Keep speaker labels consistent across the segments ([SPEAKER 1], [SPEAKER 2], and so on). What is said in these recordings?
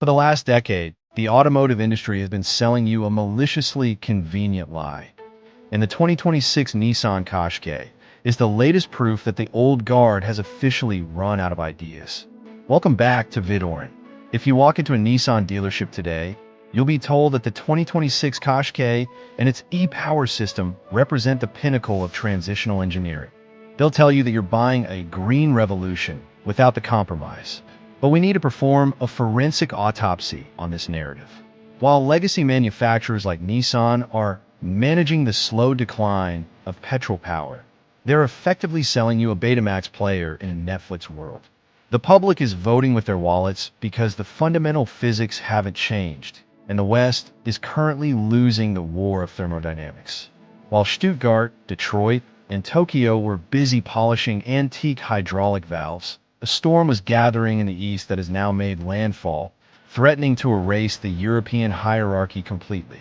[SPEAKER 1] For the last decade, the automotive industry has been selling you a maliciously convenient lie. And the 2026 Nissan Qashqai is the latest proof that the old guard has officially run out of ideas. Welcome back to VIDORIGN. If you walk into a Nissan dealership today, you'll be told that the 2026 Qashqai and its e-power system represent the pinnacle of transitional engineering. They'll tell you that you're buying a green revolution without the compromise. But we need to perform a forensic autopsy on this narrative. While legacy manufacturers like Nissan are managing the slow decline of petrol power, they're effectively selling you a Betamax player in a Netflix world. The public is voting with their wallets because the fundamental physics haven't changed, and the West is currently losing the war of thermodynamics. While Stuttgart, Detroit, and Tokyo were busy polishing antique hydraulic valves, a storm was gathering in the East that has now made landfall, threatening to erase the European hierarchy completely.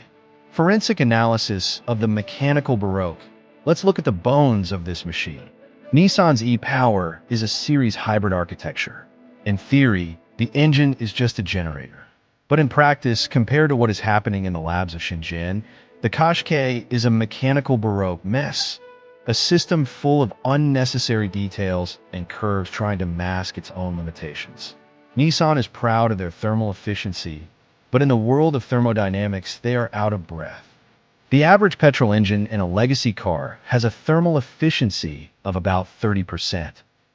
[SPEAKER 1] Forensic analysis of the mechanical Baroque. Let's look at the bones of this machine. Nissan's e-Power is a series hybrid architecture. In theory, the engine is just a generator. But in practice, compared to what is happening in the labs of Shenzhen, the Qashqai is a mechanical Baroque mess. A system full of unnecessary details and curves trying to mask its own limitations. Nissan is proud of their thermal efficiency, but in the world of thermodynamics, they are out of breath. The average petrol engine in a legacy car has a thermal efficiency of about 30%.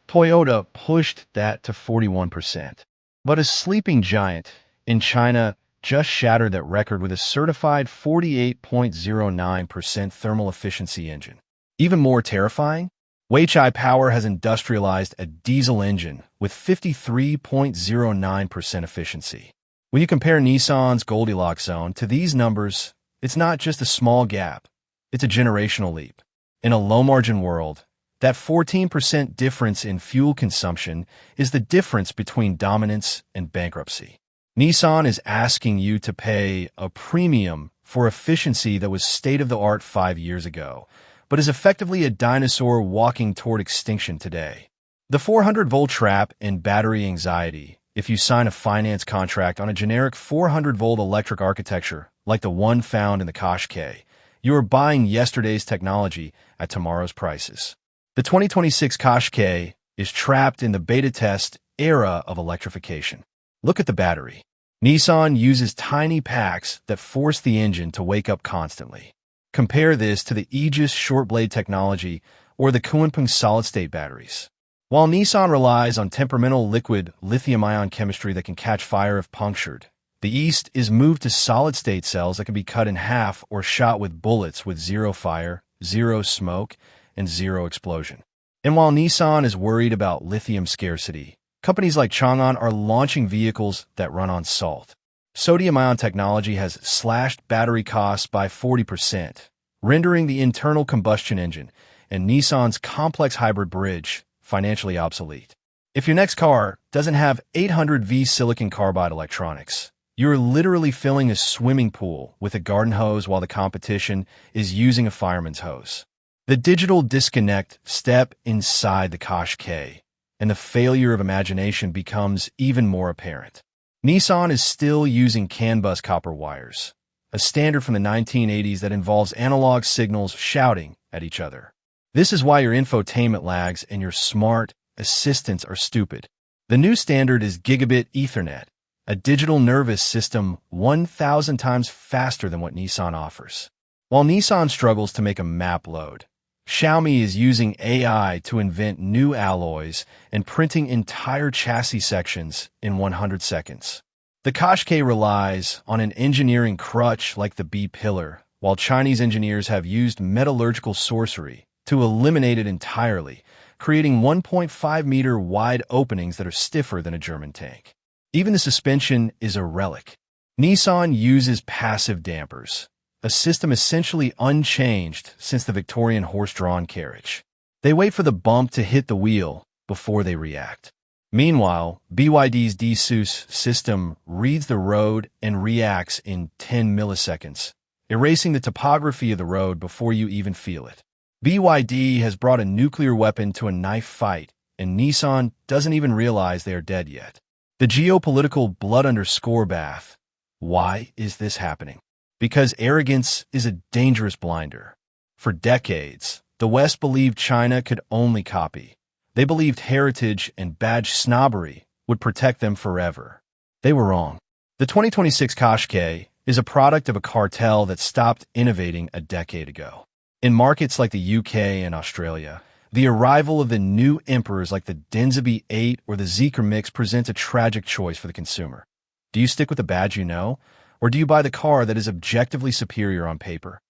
[SPEAKER 1] Toyota pushed that to 41%. But a sleeping giant in China just shattered that record with a certified 48.09% thermal efficiency engine. Even more terrifying, Weichai Power has industrialized a diesel engine with 53.09% efficiency. When you compare Nissan's Goldilocks zone to these numbers, it's not just a small gap, it's a generational leap. In a low-margin world, that 14% difference in fuel consumption is the difference between dominance and bankruptcy. Nissan is asking you to pay a premium for efficiency that was state-of-the-art 5 years ago, but is effectively a dinosaur walking toward extinction today. The 400-volt trap and battery anxiety. If you sign a finance contract on a generic 400-volt electric architecture like the one found in the Qashqai, you are buying yesterday's technology at tomorrow's prices. The 2026 Qashqai is trapped in the beta test era of electrification. Look at the battery. Nissan uses tiny packs that force the engine to wake up constantly. Compare this to the Aegis short-blade technology or the Kunpeng solid-state batteries. While Nissan relies on temperamental liquid lithium-ion chemistry that can catch fire if punctured, the East is moved to solid-state cells that can be cut in half or shot with bullets with zero fire, zero smoke, and zero explosion. And while Nissan is worried about lithium scarcity, companies like Chang'an are launching vehicles that run on salt. Sodium-ion technology has slashed battery costs by 40%, rendering the internal combustion engine and Nissan's complex hybrid bridge financially obsolete. If your next car doesn't have 800V silicon carbide electronics, you're literally filling a swimming pool with a garden hose while the competition is using a fireman's hose. The digital disconnect step inside the Qashqai, and the failure of imagination becomes even more apparent. Nissan is still using CAN-bus copper wires, a standard from the 1980s that involves analog signals shouting at each other. This is why your infotainment lags and your smart assistants are stupid. The new standard is Gigabit Ethernet, a digital nervous system 1,000 times faster than what Nissan offers. While Nissan struggles to make a map load, Xiaomi is using AI to invent new alloys and printing entire chassis sections in 100 seconds. The Qashqai relies on an engineering crutch like the B-pillar, while Chinese engineers have used metallurgical sorcery to eliminate it entirely, creating 1.5-meter wide openings that are stiffer than a German tank. Even the suspension is a relic. Nissan uses passive dampers, a system essentially unchanged since the Victorian horse-drawn carriage. They wait for the bump to hit the wheel before they react. Meanwhile, BYD's DSUS system reads the road and reacts in 10 milliseconds, erasing the topography of the road before you even feel it. BYD has brought a nuclear weapon to a knife fight, and Nissan doesn't even realize they are dead yet. The geopolitical blood_bath. Why is this happening? Because arrogance is a dangerous blinder. For decades, the West believed China could only copy. They believed heritage and badge snobbery would protect them forever. They were wrong. The 2026 Qashqai is a product of a cartel that stopped innovating a decade ago. In markets like the UK and Australia, the arrival of the new emperors like the Denzebe 8 or the Zeekr Mix presents a tragic choice for the consumer. Do you stick with the badge you know, or do you buy the car that is objectively superior on paper?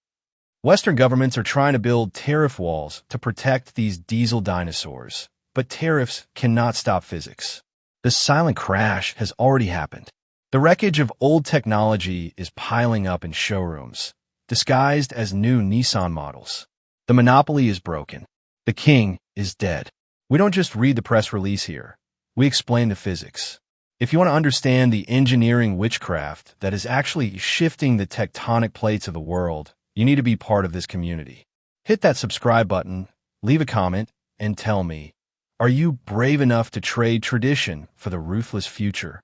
[SPEAKER 1] Western governments are trying to build tariff walls to protect these diesel dinosaurs, but tariffs cannot stop physics. The silent crash has already happened. The wreckage of old technology is piling up in showrooms, disguised as new Nissan models. The monopoly is broken. The king is dead. We don't just read the press release here. We explain the physics. If you want to understand the engineering witchcraft that is actually shifting the tectonic plates of the world, you need to be part of this community. Hit that subscribe button, leave a comment, and tell me, are you brave enough to trade tradition for the ruthless future?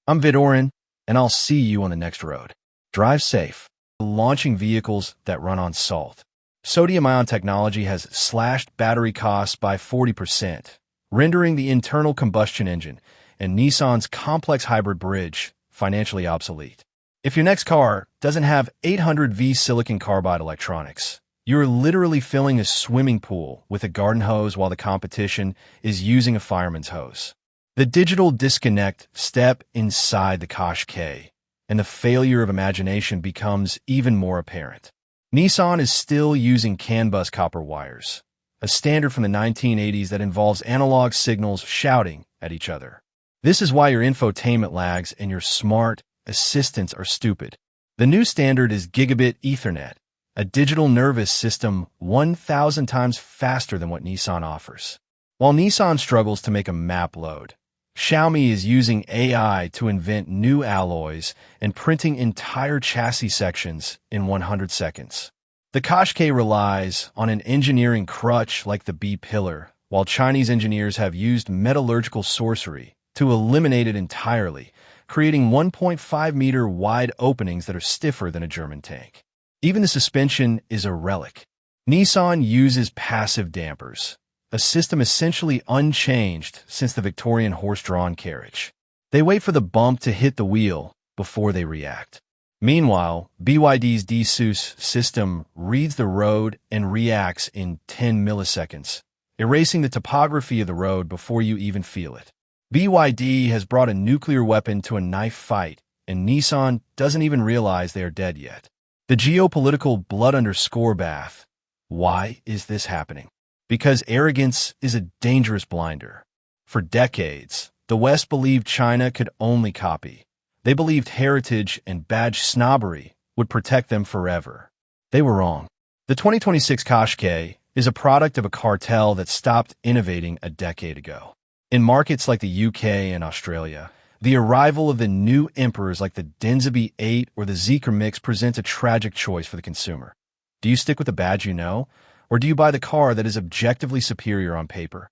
[SPEAKER 1] I'm VIDORIGN, and I'll see you on the next road. Drive safe. Launching vehicles that run on salt. Sodium-ion technology has slashed battery costs by 40%, rendering the internal combustion engine and Nissan's complex hybrid bridge financially obsolete. If your next car doesn't have 800V silicon carbide electronics, you're literally filling a swimming pool with a garden hose while the competition is using a fireman's hose. The digital disconnect step inside the Qashqai, and the failure of imagination becomes even more apparent. Nissan is still using CAN-bus copper wires, a standard from the 1980s that involves analog signals shouting at each other. This is why your infotainment lags and your smart assistants are stupid. The new standard is Gigabit Ethernet, a digital nervous system 1,000 times faster than what Nissan offers. While Nissan struggles to make a map load, Xiaomi is using AI to invent new alloys and printing entire chassis sections in 100 seconds. The Qashqai relies on an engineering crutch like the B-pillar, while Chinese engineers have used metallurgical sorcery to eliminate it entirely, creating 1.5-meter wide openings that are stiffer than a German tank. Even the suspension is a relic. Nissan uses passive dampers, a system essentially unchanged since the Victorian horse-drawn carriage. They wait for the bump to hit the wheel before they react. Meanwhile, BYD's DSUS system reads the road and reacts in 10 milliseconds, erasing the topography of the road before you even feel it. BYD has brought a nuclear weapon to a knife fight, and Nissan doesn't even realize they are dead yet. The geopolitical blood_bath. Why is this happening? Because arrogance is a dangerous blinder. For decades, the West believed China could only copy. They believed heritage and badge snobbery would protect them forever. They were wrong. The 2026 Qashqai is a product of a cartel that stopped innovating a decade ago. In markets like the UK and Australia, the arrival of the new emperors like the Denzebe 8 or the Zeekr Mix presents a tragic choice for the consumer. Do you stick with the badge you know, or do you buy the car that is objectively superior on paper?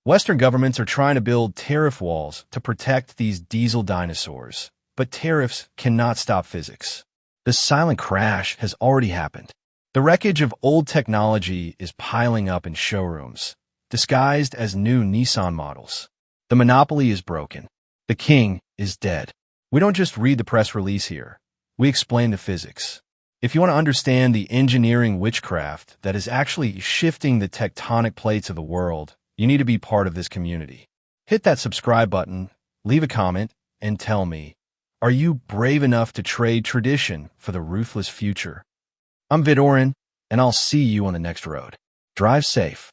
[SPEAKER 1] Western governments are trying to build tariff walls to protect these diesel dinosaurs, but tariffs cannot stop physics. The silent crash has already happened. The wreckage of old technology is piling up in showrooms, disguised as new Nissan models. The monopoly is broken. The king is dead. We don't just read the press release here. We explain the physics. If you want to understand the engineering witchcraft that is actually shifting the tectonic plates of the world, you need to be part of this community. Hit that subscribe button, leave a comment, and tell me, are you brave enough to trade tradition for the ruthless future? I'm VIDORIGN, and I'll see you on the next road. Drive safe.